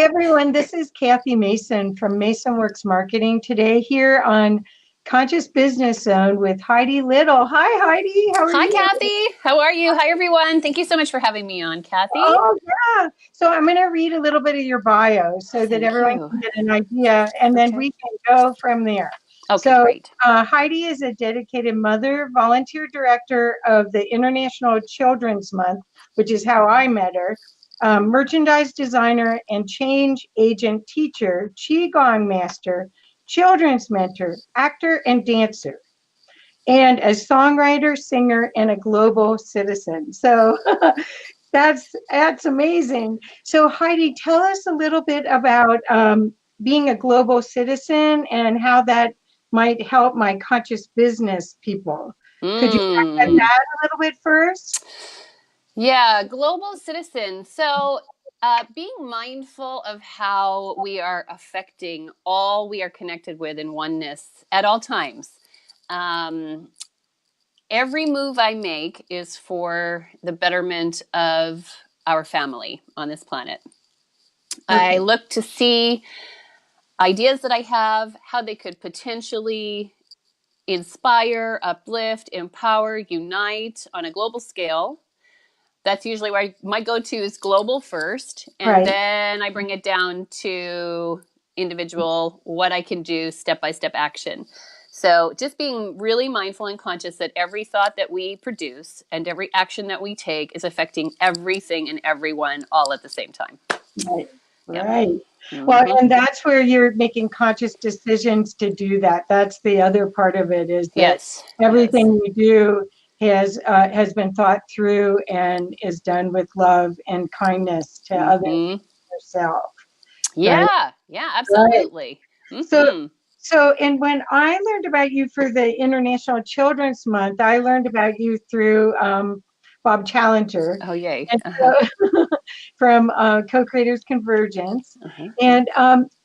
everyone, this is Kathy Mason from Mason Works Marketing today here on Conscious Business Zone with Heidi Little. Hi, Heidi. How are Hi, you? Kathy. How are you? Hi, everyone. Thank you so much for having me on, Kathy. Oh, yeah. So I'm going to read a little bit of your bio so that Thank everyone you. can get an idea, and then Okay. we can go from there. Okay, So great. Heidi is a dedicated mother, volunteer director of the International Children's Month, which is how I met her, merchandise designer and change agent teacher, Qigong master, children's mentor, actor, and dancer, and a songwriter, singer, and a global citizen. So that's amazing. So Heidi, tell us a little bit about being a global citizen and how that might help my conscious business people. Could you talk about Mm. that a little bit first? Yeah, global citizen. So, being mindful of how we are affecting all we are connected with in oneness at all times. Um, every move I make is for the betterment of our family on this planet. I Okay. look to see ideas that I have, how they could potentially inspire, uplift, empower, unite on a global scale. That's usually where my go-to is global first, and Right. then I bring it down to individual, what I can do, step-by-step action. So just being really mindful and conscious that every thought that we produce and every action that we take is affecting everything and everyone all at the same time. Right. Yep. Right. Well, Mm-hmm. and that's where you're making conscious decisions to do that. That's the other part of it, is that Yes. Yes. everything you do has been thought through and is done with love and kindness to others Mm-hmm. and yourself. Right. Yeah. Yeah. Right. Absolutely. So, Mm-hmm. and when I learned about you for the International Children's Month, I learned about you through Bob Challenger, Oh, yay. and Uh-huh. so from Co-Creators Convergence. Uh-huh. And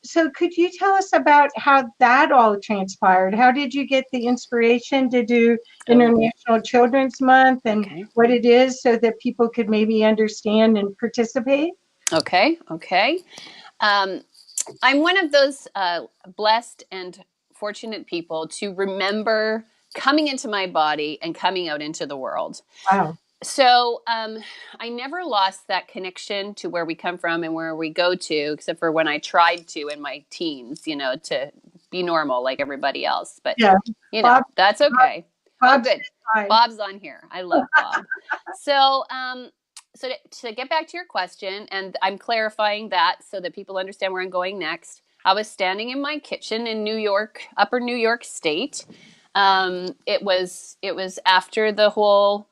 so, could you tell us about how that all transpired? How did you get the inspiration to do Oh, International Children's Month and okay. what it is so that people could maybe understand and participate? Okay. Okay. Um, I'm one of those blessed and fortunate people to remember coming into my body and coming out into the world. Wow. So I never lost that connection to where we come from and where we go to, except for when I tried to in my teens, to be normal like everybody else. But, Yeah. Bob, that's Bob, okay. Oh, Bob said good. hi. Bob's on here. I love Bob. So, to get back to your question, and I'm clarifying that so that people understand where I'm going next. I was standing in my kitchen in New York, Upper New York State. It was after the whole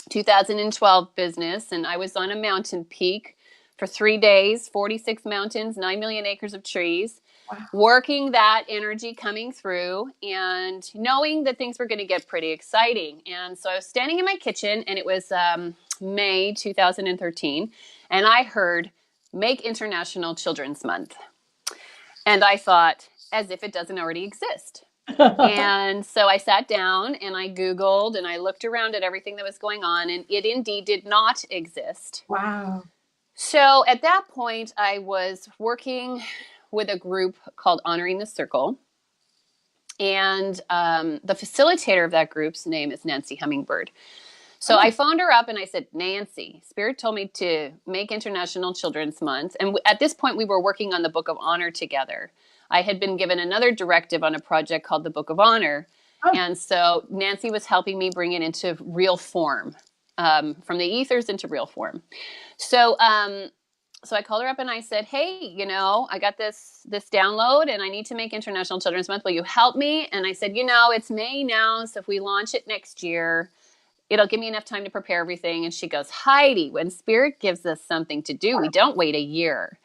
2012 business, and I was on a mountain peak for 3 days, 46 mountains, 9 million acres of trees, Wow. working that energy coming through and knowing that things were going to get pretty exciting. And so I was standing in my kitchen, and it was May 2013, and I heard Make International Children's Month. And I thought, as if it doesn't already exist. And so I sat down and I Googled and I looked around at everything that was going on, and it indeed did not exist. Wow. So at that point, I was working with a group called Honoring the Circle. And the facilitator of that group's name is Nancy Hummingbird. So I Oh, phoned her up and I said, Nancy, Spirit told me to make International Children's Month. And at this point, we were working on the Book of Honor together. I had been given another directive on a project called the Book of Honor. oh, And so Nancy was helping me bring it into real form, from the ethers into real form. So, so I called her up and I said, hey, I got this download and I need to make International Children's Month. Will you help me? And I said, it's May now. So if we launch it next year, it'll give me enough time to prepare everything. And she goes, Heidi, when Spirit gives us something to do, we don't wait a year.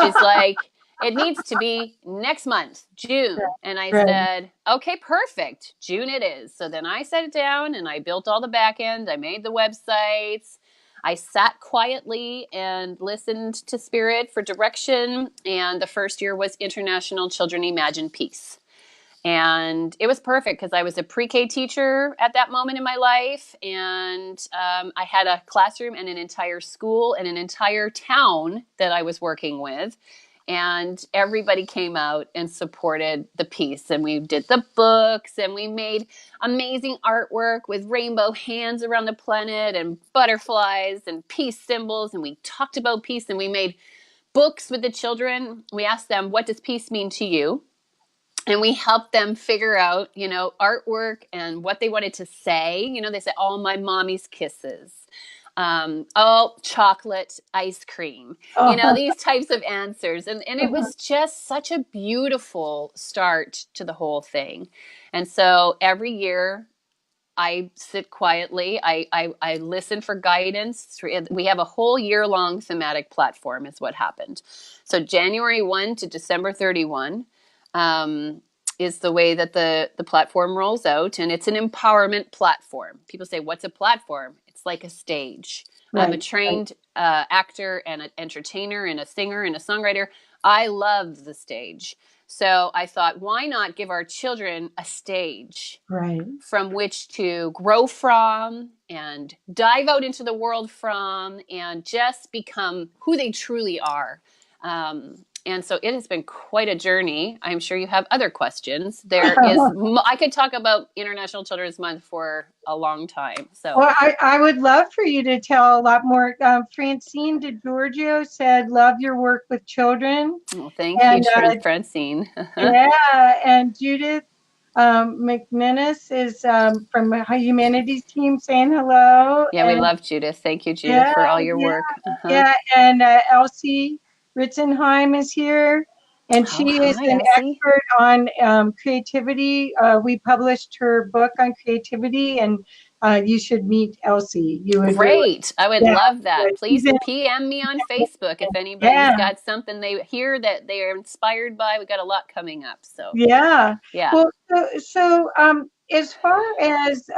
She's like, it needs to be next month, June. And I right. said, okay, perfect. June it is. So then I sat it down and I built all the back end. I made the websites. I sat quietly and listened to Spirit for direction. And the first year was International Children Imagine Peace. And it was perfect because I was a pre-K teacher at that moment in my life. And I had a classroom and an entire school and an entire town that I was working with. And everybody came out and supported the piece. And we did the books and we made amazing artwork with rainbow hands around the planet and butterflies and peace symbols. And we talked about peace and we made books with the children. We asked them, what does peace mean to you? And we helped them figure out, artwork and what they wanted to say. They said, oh, my mommy's kisses. Oh, chocolate ice cream. These types of answers. And it was just such a beautiful start to the whole thing. And so every year I sit quietly. I listen for guidance. We have a whole year-long thematic platform is what happened. So January 1 to December 31 is the way that the platform rolls out. And it's an empowerment platform. People say, what's a platform? It's like a stage. I'm a trained actor and an entertainer and a singer and a songwriter. I love the stage. So I thought, why not give our children a stage from which to grow from and dive out into the world from and just become who they truly are. And so it has been quite a journey. I'm sure you have other questions. I could talk about International Children's Month for a long time. So, well, I would love for you to tell a lot more. Francine DiGiorgio said, love your work with children. Oh, thank you, Francine. Yeah, and Judith McMinnis is from Humanities Team saying hello. Yeah, we love Judith. Thank you, Judith, for all your work. Yeah, and Elsie Ritzenheim is here, and she is an expert on creativity. We published her book on creativity, and you should meet Elsie. You would Great. I would love that. Please PM me on Facebook if anybody's got something they hear that they are inspired by. We've got a lot coming up. So yeah. Well, so as far as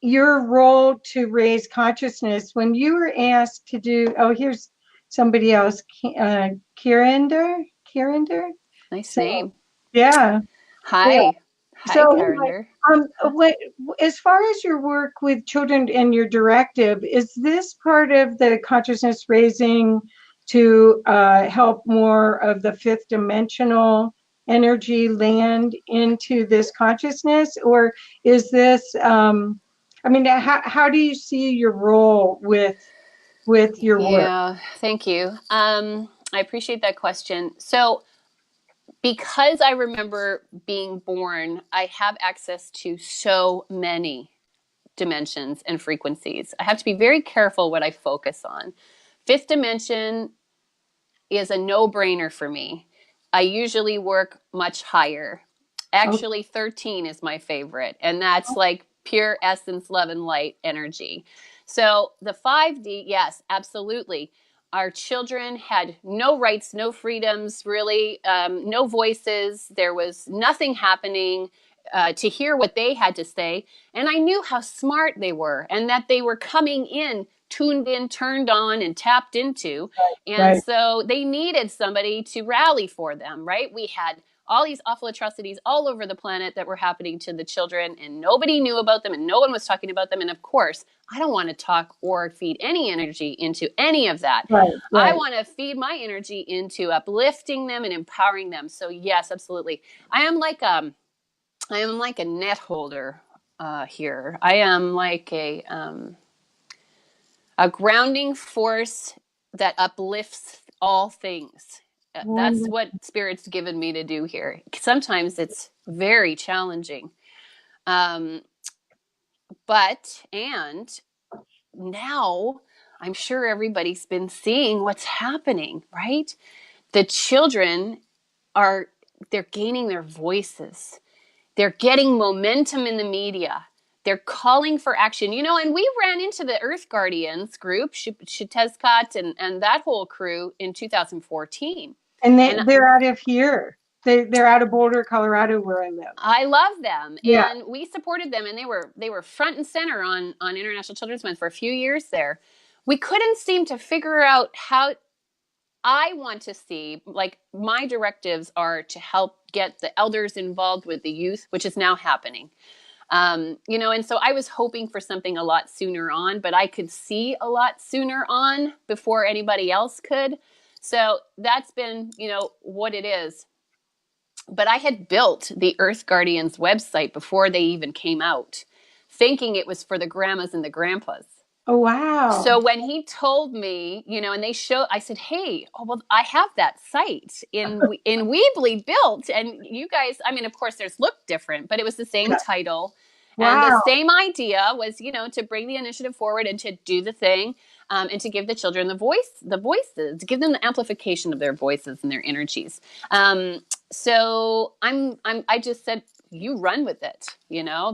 your role to raise consciousness, when you were asked to do, here's somebody else, Kirinder. Nice name. Yeah. Hi. Yeah. Hi, Kirinder. As far as your work with children and your directive, is this part of the consciousness raising to help more of the fifth dimensional energy land into this consciousness, or is this how do you see your role with your work? Yeah, thank you. I appreciate that question. So because I remember being born, I have access to so many dimensions and frequencies. I have to be very careful what I focus on. Fifth dimension is a no-brainer for me. I usually work much higher. Actually, 13 is my favorite, and that's like pure essence, love, and light energy. So the 5D, yes, absolutely. Our children had no rights, no freedoms, really, no voices. There was nothing happening to hear what they had to say. And I knew how smart they were and that they were coming in, tuned in, turned on, and tapped into. And so they needed somebody to rally for them, right? We had all these awful atrocities all over the planet that were happening to the children, and nobody knew about them, and no one was talking about them. And of course, I don't want to talk or feed any energy into any of that. I want to feed my energy into uplifting them and empowering them. So yes, absolutely. I am like a net holder here. I am like a grounding force that uplifts all things. That's what Spirit's given me to do here. Sometimes it's very challenging. And now I'm sure everybody's been seeing what's happening, right? The children they're gaining their voices. They're getting momentum in the media. They're calling for action, and we ran into the Earth Guardians group, Shetezkat and that whole crew in 2014. And they're out of here. They're out of Boulder, Colorado, where I live. I love them. Yeah. And we supported them, and they were front and center on International Children's Month for a few years there. We couldn't seem to figure out how I want to see, like, my directives are to help get the elders involved with the youth, which is now happening. And so I was hoping for something a lot sooner on, but I could see a lot sooner on before anybody else could. So that's been, what it is. But I had built the Earth Guardians website before they even came out, thinking it was for the grandmas and the grandpas. Oh, wow. So when he told me, and I said, hey, well, I have that site in Weebly built. And you guys, I mean, of course, there's looked different, but it was the same title. And the same idea was, to bring the initiative forward and to do the thing, and to give the children the voices, to give them the amplification of their voices and their energies. So I just said, you run with it.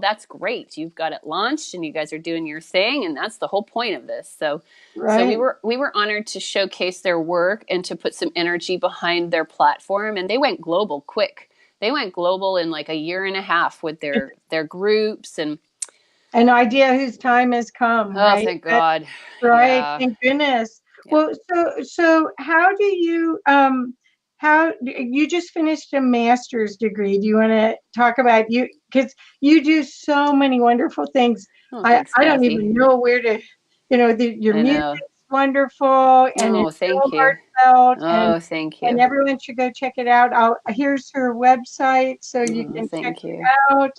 That's great. You've got it launched and you guys are doing your thing. And that's the whole point of this. So we were honored to showcase their work and to put some energy behind their platform. And they went global quick. They went global in like a year and a half with their groups and an idea whose time has come. Oh, right? Thank God. Right. Yeah. Thank goodness. Yeah. Well, so how do you, how you just finished a master's degree? Do you want to talk about you? Because you do so many wonderful things. Oh, thanks, I don't even know where to, your music's wonderful and it's so heartfelt. Thank you. And everyone should go check it out. Here's her website so you can check it out.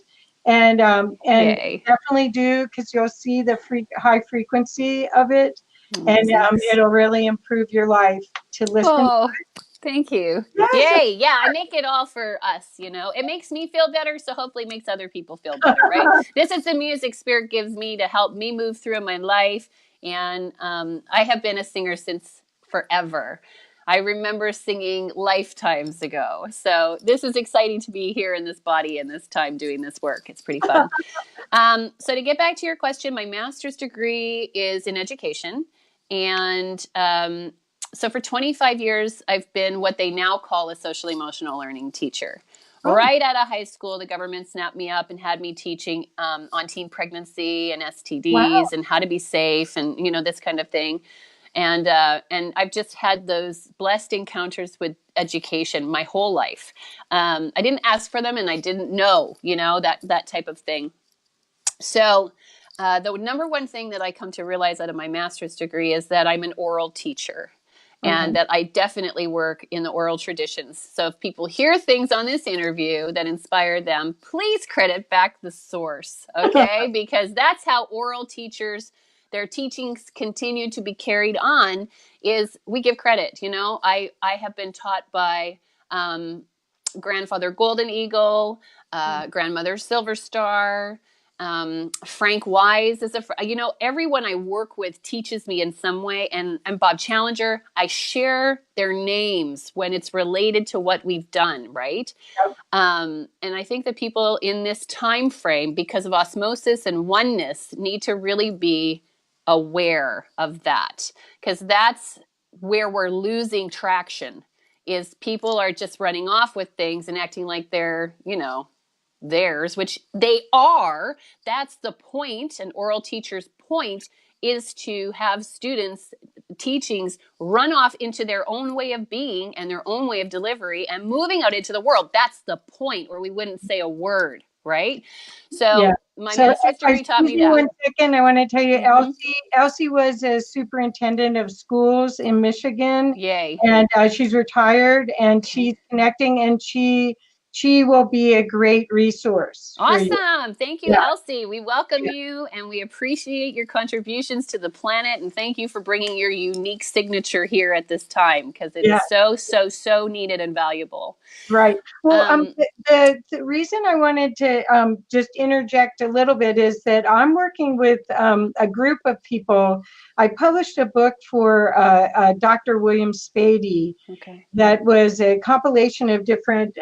And definitely do, because you'll see the high frequency of it. And it'll really improve your life to listen. Oh, thank you. Yes. Yay. Yeah, I make it all for us, It makes me feel better, so hopefully it makes other people feel better, right? This is the music Spirit gives me to help me move through my life. And I have been a singer since forever. I remember singing lifetimes ago. So this is exciting to be here in this body and this time doing this work. It's pretty fun. So to get back to your question, my master's degree is in education. And so for 25 years, I've been what they now call a social emotional learning teacher. Oh. Right out of high school, the government snapped me up and had me teaching on teen pregnancy and STDs and how to be safe and, this kind of thing. And I've just had those blessed encounters with education my whole life. I didn't ask for them and I didn't know, that type of thing. So the number one thing that I come to realize out of my master's degree is that I'm an oral teacher. And that I definitely work in the oral traditions. So if people hear things on this interview that inspire them, please credit back the source, okay? Because that's how oral teachers, their teachings continue to be carried on, is we give credit. I have been taught by Grandfather Golden Eagle, Grandmother Silver Star, Frank Wise is everyone I work with teaches me in some way. And Bob Challenger, I share their names when it's related to what we've done. Right. Yep. And I think that people in this time frame, because of osmosis and oneness, need to really be aware of that, because that's where we're losing traction, is people are just running off with things and acting like they're, theirs, which they are. That's the point. An oral teacher's point is to have students' teachings run off into their own way of being and their own way of delivery and moving out into the world. That's the point, where we wouldn't say a word, right? So my master's degree taught me that. 1 second, I want to tell you, Elsie was a superintendent of schools in Michigan. Yay. And she's retired and she's connecting, and she will be a great resource. Awesome. Thank you, Elsie. We welcome you and we appreciate your contributions to the planet. And thank you for bringing your unique signature here at this time, because it is so needed and valuable. Right. Well, the reason I wanted to just interject a little bit is that I'm working with a group of people. I published a book for Dr. William Spady that was a compilation of different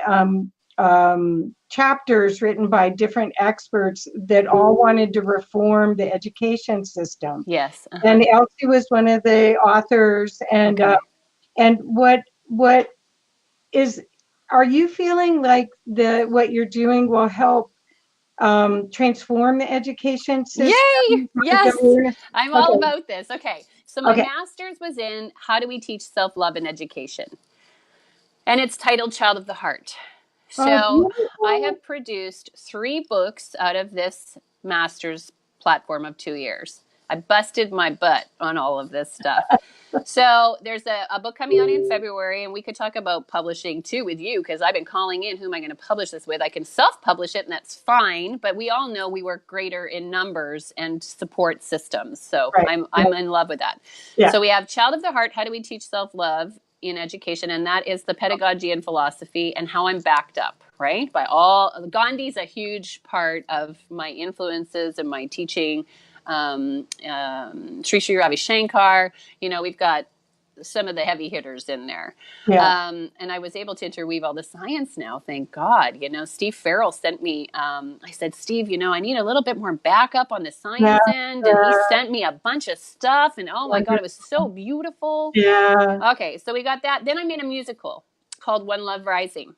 chapters written by different experts that all wanted to reform the education system. Yes. And Elsie was one of the authors. And what is, are you feeling like what you're doing will help transform the education system? Yay! Yes, I'm all about this. Okay. So my Okay. master's was in how do we teach self-love in education? And it's titled Child of the Heart. Oh, So I beautiful. have produced 3 books out of this master's platform of 2 years. I busted my butt on all of this stuff. So there's a book coming out in February, and we could talk about publishing too with you, because I've been calling in who am I going to publish this with. I can self-publish it, and that's fine, but we all know we work greater in numbers and support systems. So Right. I'm in love with that. Yeah. So we have Child of the Heart, how do we teach self-love in education? And that is the pedagogy and philosophy and how I'm backed up, right? By all, Gandhi's a huge part of my influences and my teaching. Sri Sri Ravi Shankar, we've got some of the heavy hitters in there. Yeah. And I was able to interweave all the science now, thank God. Steve Farrell sent me, I said, Steve, I need a little bit more backup on the science end. And he sent me a bunch of stuff. And oh my God, it was so beautiful. Yeah. Okay, so we got that. Then I made a musical called One Love Rising.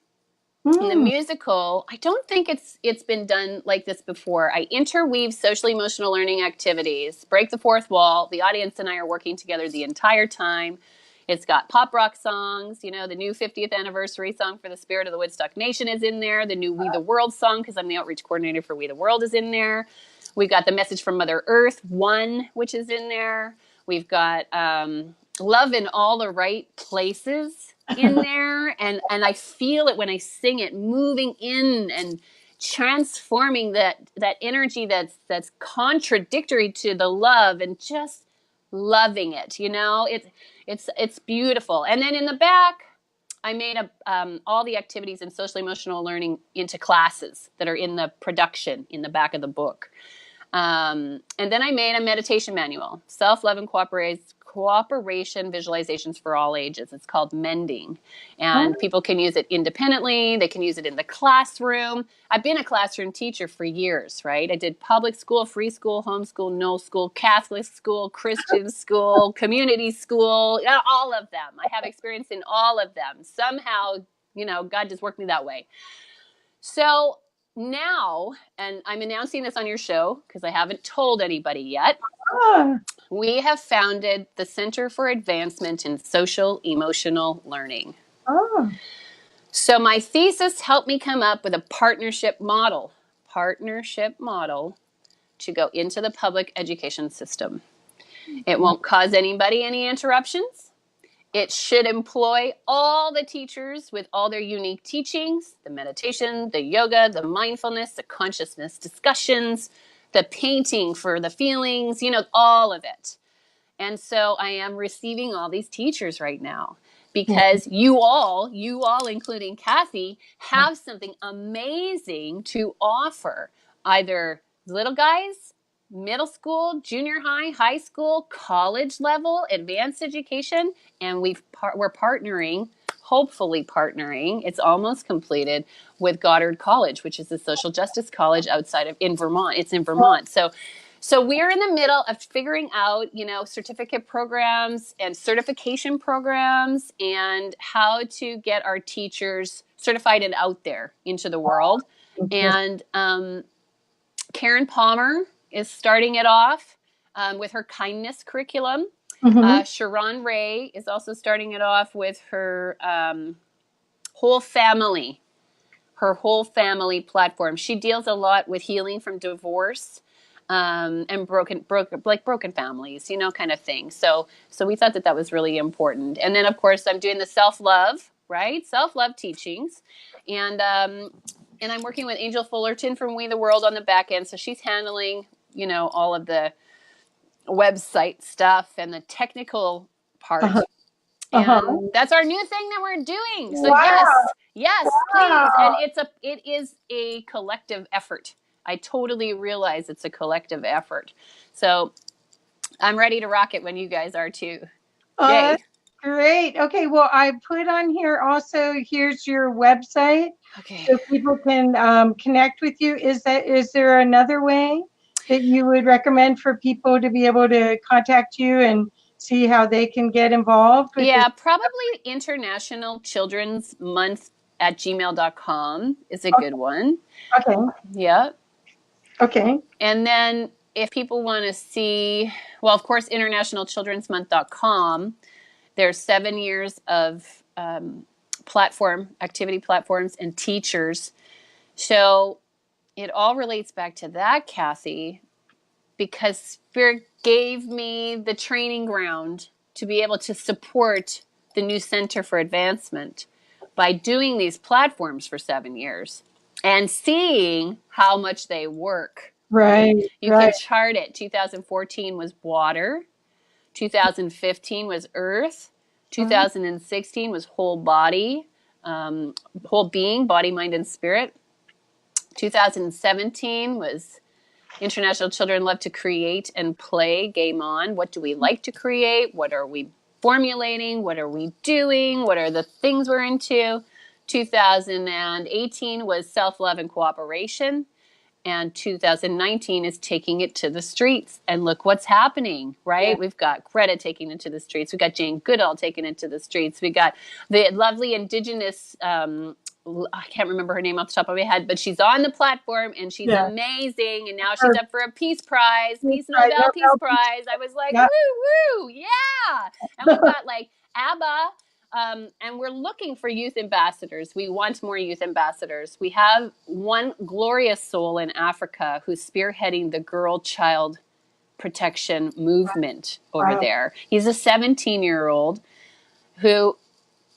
In the musical, I don't think it's been done like this before. I interweave social emotional learning activities, break the fourth wall. The audience and I are working together the entire time. It's got pop rock songs, the new 50th anniversary song for the Spirit of the Woodstock Nation is in there. The new We the World song, because I'm the outreach coordinator for We the World, is in there. We've got the message from Mother Earth, One, which is in there. We've got Love in All the Right Places in there, and I feel it when I sing it, moving in and transforming that energy that's contradictory to the love, and just loving it. It's beautiful. And then in the back, I made all the activities in social emotional learning into classes that are in the production in the back of the book. And then I made a meditation manual, self-love and cooperation visualizations for all ages. It's called Mending. And people can use it independently. They can use it in the classroom. I've been a classroom teacher for years, right? I did public school, free school, homeschool, no school, Catholic school, Christian school, community school, all of them. I have experience in all of them. Somehow, God just worked me that way. So now, and I'm announcing this on your show because I haven't told anybody yet, we have founded the Center for Advancement in Social Emotional Learning. So my thesis helped me come up with a partnership model to go into the public education system. It won't cause anybody any interruptions. It should employ all the teachers with all their unique teachings, the meditation, the yoga, the mindfulness, the consciousness discussions, the painting for the feelings, all of it. And so I am receiving all these teachers right now because you all, including Kathy, have something amazing to offer, either little guys, middle school, junior high, high school, college level, advanced education, and we're partnering, hopefully partnering, it's almost completed, with Goddard College, which is a social justice college in Vermont. It's in Vermont. So we're in the middle of figuring out, certificate programs and certification programs and how to get our teachers certified and out there into the world. And Karen Palmer is starting it off with her kindness curriculum. Sharon Ray is also starting it off with her whole family platform. She deals a lot with healing from divorce and broken families, kind of thing. So we thought that was really important. And then of course I'm doing the self-love teachings, and I'm working with Angel Fullerton from We the World on the back end. So she's handling, all of the website stuff and the technical part. And that's our new thing that we're doing. So yes, please. And it is a collective effort. I totally realize it's a collective effort. So I'm ready to rock it when you guys are too. Yay. Great. Okay. Well, I put on here also, here's your website. Okay. So people can connect with you. Is there another way that you would recommend for people to be able to contact you and see how they can get involved with probably International Children's Month at gmail.com is a good one. Okay. Yeah. Okay. And then if people want to see, well, of course, internationalchildrensmonth.com. There's 7 years of activity platforms, and teachers. So it all relates back to that, Kathy, because Spirit gave me the training ground to be able to support the new Center for Advancement by doing these platforms for 7 years and seeing how much they work. Right. You can chart it. 2014 was water. 2015 was earth. 2016 was whole body, whole being, body, mind, and spirit. 2017 was International Children Love to Create and Play, Game On. What do we like to create? What are we formulating? What are we doing? What are the things we're into? 2018 was self-love and cooperation. And 2019 is taking it to the streets. And look what's happening, right? Yeah. We've got Greta taking it to the streets. We've got Jane Goodall taking it to the streets. We got the lovely Indigenous, I can't remember her name off the top of my head, but she's on the platform and she's amazing. And now she's up for a Peace Prize, Nobel Peace Prize. I was like, woo, yeah. And we've got like ABBA. And we're looking for youth ambassadors. We want more youth ambassadors. We have one glorious soul in Africa who's spearheading the girl-child protection movement over there. He's a 17-year-old who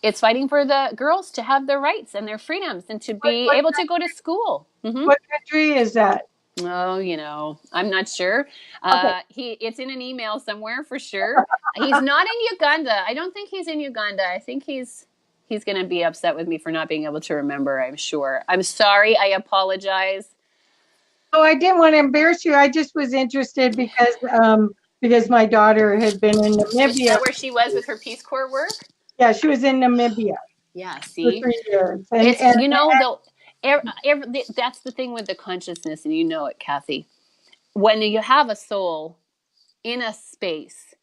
is fighting for the girls to have their rights and their freedoms and to be able to go to school. What country is that? Oh, I'm not sure. It's in an email somewhere for sure. He's not in Uganda. I don't think he's in Uganda. I think he's going to be upset with me for not being able to remember, I'm sure. I'm sorry. I apologize. Oh, I didn't want to embarrass you. I just was interested because my daughter had been in Namibia. Is that where she was with her Peace Corps work? Yeah, she was in Namibia. Yeah, see? For 3 years. That's the thing with the consciousness, and you know it, Kathy. When you have a soul in a space,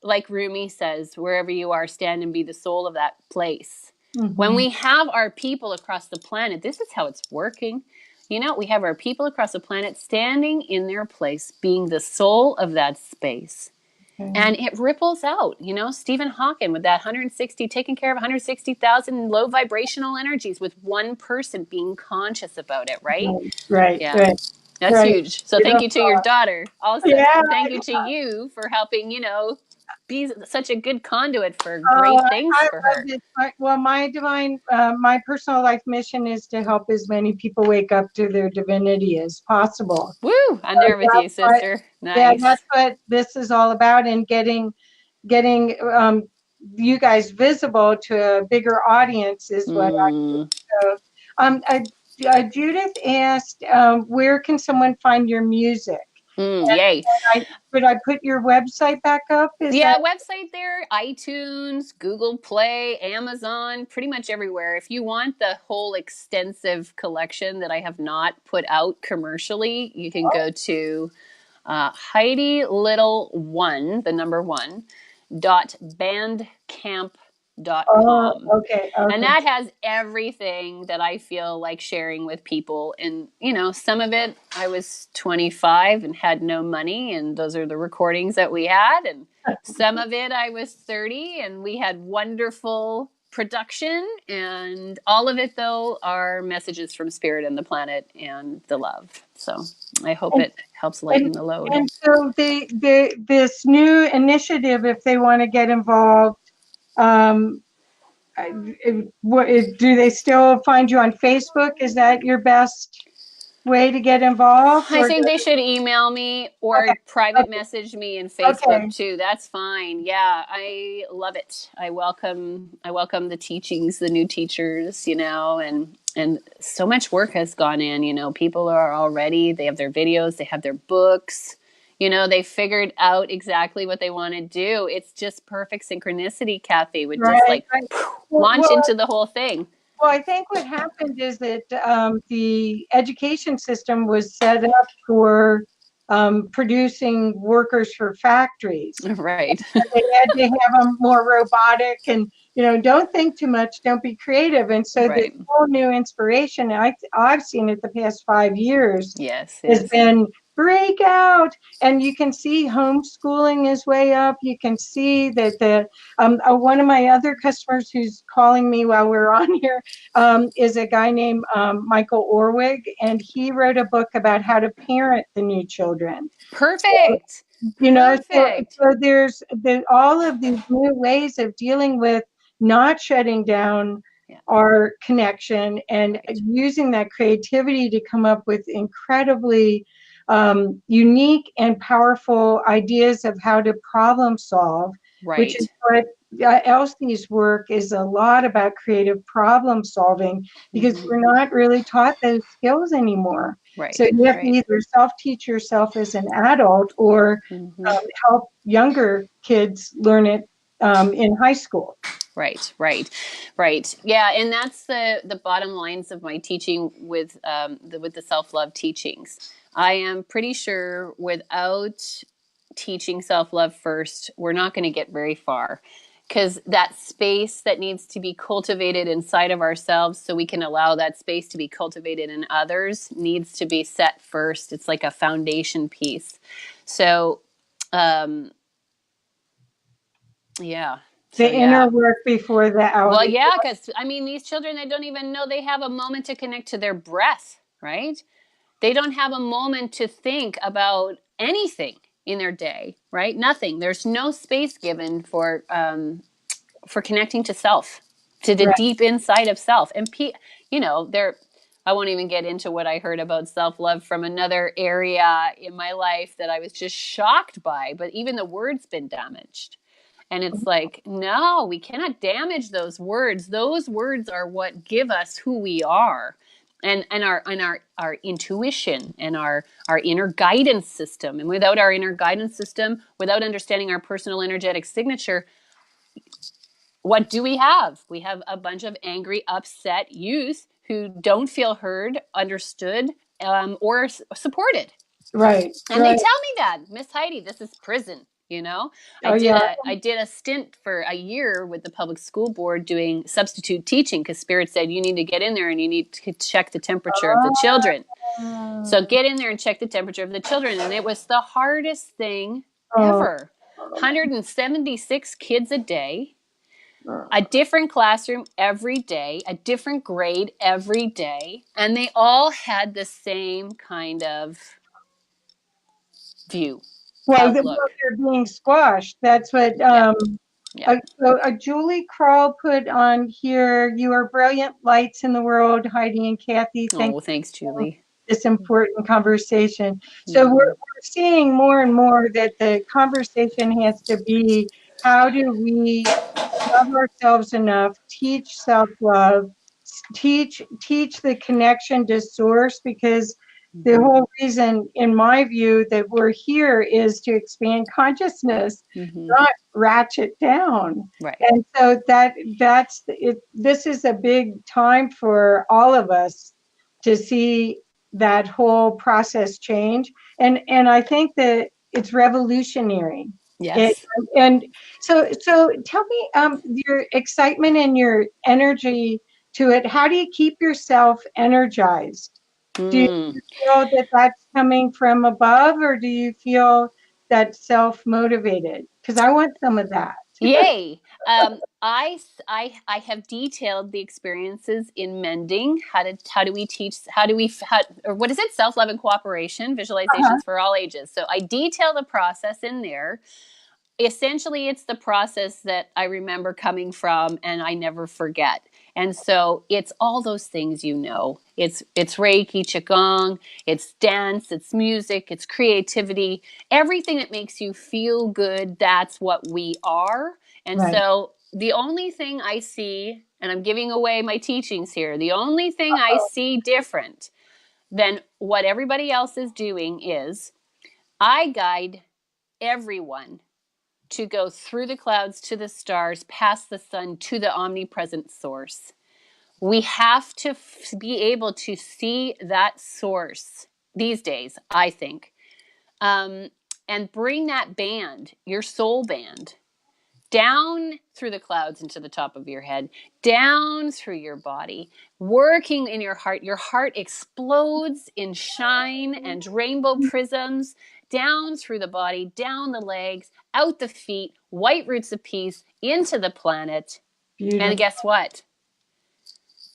like Rumi says, wherever you are, stand and be the soul of that place. When we have our people across the planet, this is how it's working. We have our people across the planet standing in their place, being the soul of that space. And it ripples out, Stephen Hawking with that taking care of 160,000 low vibrational energies with one person being conscious about it, right? Right. Yeah. Right. That's huge. So thank you to your daughter. Also, thank you to you for helping, be such a good conduit for great things for her. Well, my personal life mission is to help as many people wake up to their divinity as possible. Woo! I'm there with you, sister. Nice. Yeah, that's what this is all about, and getting you guys visible to a bigger audience is what I do. So, Judith asked, where can someone find your music? Yay. Could I put your website back up? Website there, iTunes, Google Play, Amazon, pretty much everywhere. If you want the whole extensive collection that I have not put out commercially, you can go to Heidi Little One, the number one, .bandcamp.com. Okay. And that has everything that I feel like sharing with people. And, some of it I was 25 and had no money, and those are the recordings that we had. And some of it I was 30 and we had wonderful production. And all of it, though, are messages from Spirit and the planet and the love. So I hope it helps lighten the load. And so this new initiative, if they want to get involved, do they still find you on Facebook? Is that your best way to get involved? I think they should email me or private message me in Facebook too. That's fine. Yeah, I love it. I welcome the teachings, the new teachers, and so much work has gone in. People are already, they have their videos, they have their books. They figured out exactly what they want to do. It's just perfect synchronicity, Kathy, would just launch into the whole thing. Well, I think what happened is that the education system was set up for producing workers for factories. Right. They had to have them more robotic and, don't think too much, don't be creative. And so the whole new inspiration I've seen it the past 5 years has been break out. And you can see homeschooling is way up. You can see that one of my other customers who's calling me while we're on here is a guy named Michael Orwig, and he wrote a book about how to parent the new children. Perfect. You know, Perfect. so there's all of these new ways of dealing with not shutting down our connection and using that creativity to come up with incredibly unique and powerful ideas of how to problem solve, which is what Elsie's work is a lot about, creative problem solving, because we're not really taught those skills anymore. So you have to either self-teach yourself as an adult or help younger kids learn it in high school. Right. Yeah, and that's the bottom lines of my teaching with the self-love teachings. I am pretty sure without teaching self-love first, we're not going to get very far, because that space that needs to be cultivated inside of ourselves so we can allow that space to be cultivated in others needs to be set first. It's like a foundation piece. So, yeah. The inner work before the outer. Well, yeah, because I mean, these children, they don't even know they have a moment to connect to their breath, right? They don't have a moment to think about anything in their day, right? Nothing. There's no space given for connecting to self, to the deep inside of self. And I won't even get into what I heard about self-love from another area in my life that I was just shocked by. But even the word's been damaged. And it's like, no, we cannot damage those words. Those words are what give us who we are, and our intuition and our inner guidance system. And without our inner guidance system, without understanding our personal energetic signature, what do we have? We have a bunch of angry, upset youth who don't feel heard, understood, or supported. Right. And they tell me that, Miss Heidi, this is prison. I did a stint for a year with the public school board doing substitute teaching, because Spirit said you need to get in there and you need to check the temperature of the children. So get in there and check the temperature of the children. And it was the hardest thing ever. 176 kids a day, a different classroom every day, a different grade every day. And they all had the same kind of view. Well, they're being squashed. That's what Julie Kroll put on here. You are brilliant lights in the world, Heidi and Kathy. Thanks, Julie. This important conversation. So we're seeing more and more that the conversation has to be, how do we love ourselves enough, teach self-love, teach the connection to source, because the whole reason, in my view, that we're here is to expand consciousness, not ratchet down. And so that's it. This is a big time for all of us to see that whole process change. And I think that it's revolutionary. Yes. And so tell me your excitement and your energy to it. How do you keep yourself energized? Do you feel that that's coming from above, or do you feel that self-motivated? Because I want some of that. Yay. I have detailed the experiences in mending. How do we teach, or what is it? Self-love and cooperation, visualizations for all ages. So I detail the process in there. Essentially, it's the process that I remember coming from and I never forget. And so it's all those things, It's Reiki, Qigong, it's dance, it's music, it's creativity, everything that makes you feel good, that's what we are. And so the only thing I see, and I'm giving away my teachings here, the only thing I see different than what everybody else is doing is I guide everyone to go through the clouds to the stars, past the sun, to the omnipresent source. We have to be able to see that source these days, I think, and bring that band, your soul band, down through the clouds into the top of your head, down through your body, working in your heart. Your heart explodes in shine and rainbow prisms down through the body, down the legs, out the feet, white roots of peace, into the planet. Beautiful. And guess what?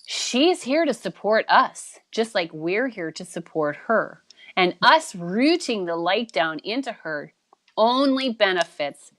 She's here to support us, just like we're here to support her. And us rooting the light down into her only benefits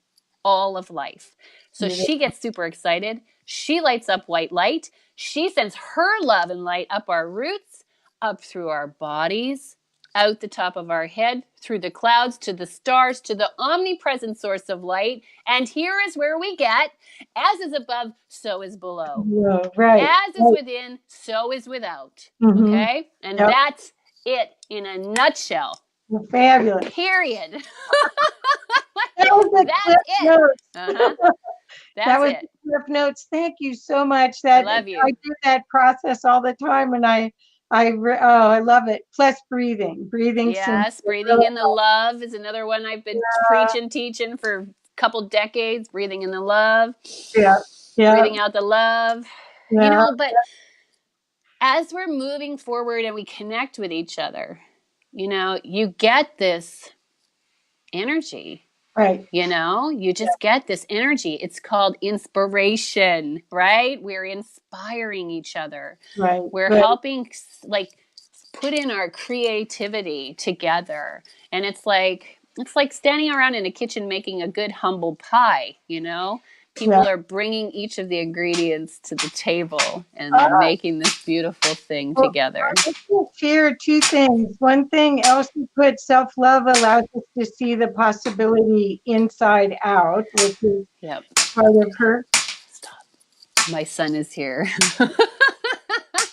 all of life. So she gets super excited. She lights up white light. She sends her love and light up our roots, up through our bodies, out the top of our head, through the clouds, to the stars, to the omnipresent source of light. And here is where we get, as is above, so is below. Yeah, right. As is within, so is without. Okay? And that's it in a nutshell. Fabulous. Period. That was the Cliff Notes. That was it. Cliff Notes. Thank you so much. I love you. I do that process all the time, and I love it. Plus breathing. Yes, breathing in the love is another one I've been preaching, teaching for a couple decades. Breathing in the love. Yeah. Breathing out the love. Yeah. You know, but as we're moving forward and we connect with each other, you know, you get this energy. Right. You know, you just get this energy. It's called inspiration, right? We're inspiring each other. Right. We're helping, like, put in our creativity together. And it's like standing around in a kitchen making a good humble pie, you know? People are bringing each of the ingredients to the table and they're making this beautiful thing together. I will share two things. One thing, Elsie put, self-love allows us to see the possibility inside out, which is part of her. Stop. My son is here.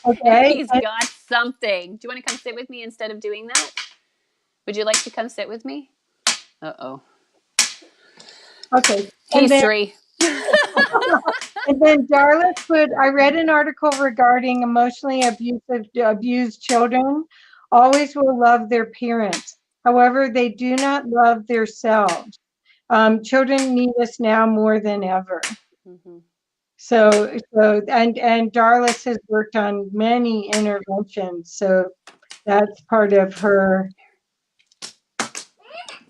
Okay. He's got something. Do you want to come sit with me instead of doing that? Would you like to come sit with me? Uh-oh. Okay. He's 3. And then Darla put, I read an article regarding emotionally abused children always will love their parents. However, they do not love themselves. Children need us now more than ever. Mm-hmm. So and Darla has worked on many interventions. So that's part of her.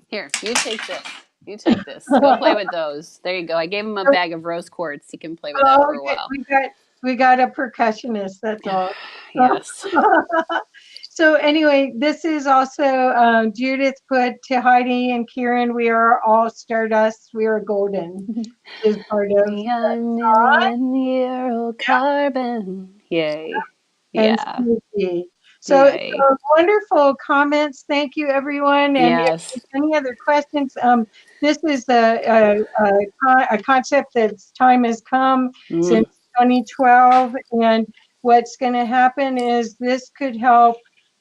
Here, you take this. You take this. Go play with those. There you go. I gave him a bag of rose quartz. He can play with that for a while. We got a percussionist. That's all. Yes. So anyway, this is also Judith put to Heidi and Kieran. We are all stardust. We are golden. Is part of we are million-year-old carbon. Yay. Yeah. So wonderful comments. Thank you, everyone. And if there's any other questions, this is a concept that's time has come since 2012. And what's going to happen is this could help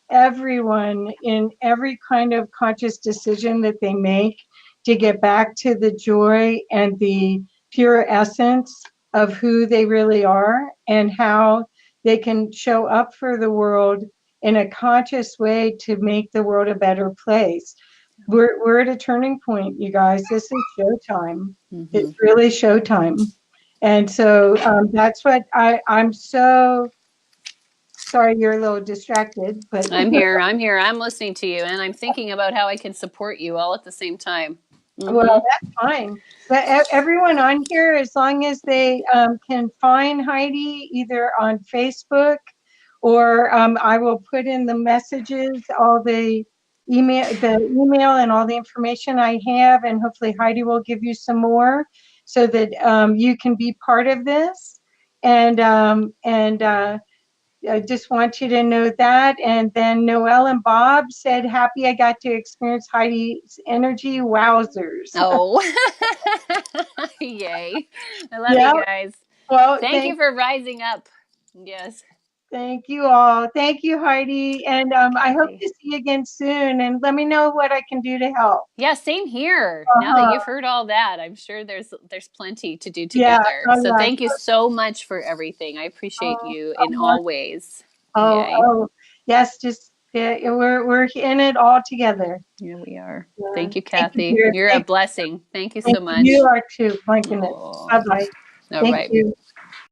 everyone in every kind of conscious decision that they make to get back to the joy and the pure essence of who they really are and how they can show up for the world in a conscious way to make the world a better place. We're at a turning point, you guys. This is showtime. It's really showtime. And so that's what I'm so sorry you're a little distracted, but I'm here. I'm listening to you and I'm thinking about how I can support you all at the same time. Well, that's fine. But everyone on here, as long as they can find Heidi either on Facebook or I will put in the messages, all the email and all the information I have, and hopefully Heidi will give you some more so that you can be part of this. And I just want you to know that. And then Noelle and Bob said, happy I got to experience Heidi's energy. Wowzers. Oh, yay. I love you guys. Well, thank you for rising up. Yes. Thank you all. Thank you, Heidi. And I hope to see you again soon. And let me know what I can do to help. Yeah, same here. Now that you've heard all that, I'm sure there's plenty to do together. So thank you so much for everything. I appreciate you in all ways. Yes, just Yeah, we're in it all together. Yeah, we are. Yeah. Thank you, Thank you, Kathy. dear. You're a blessing. Thank you so You much. are too. My goodness. Oh, Bye bye. all Thank right. you.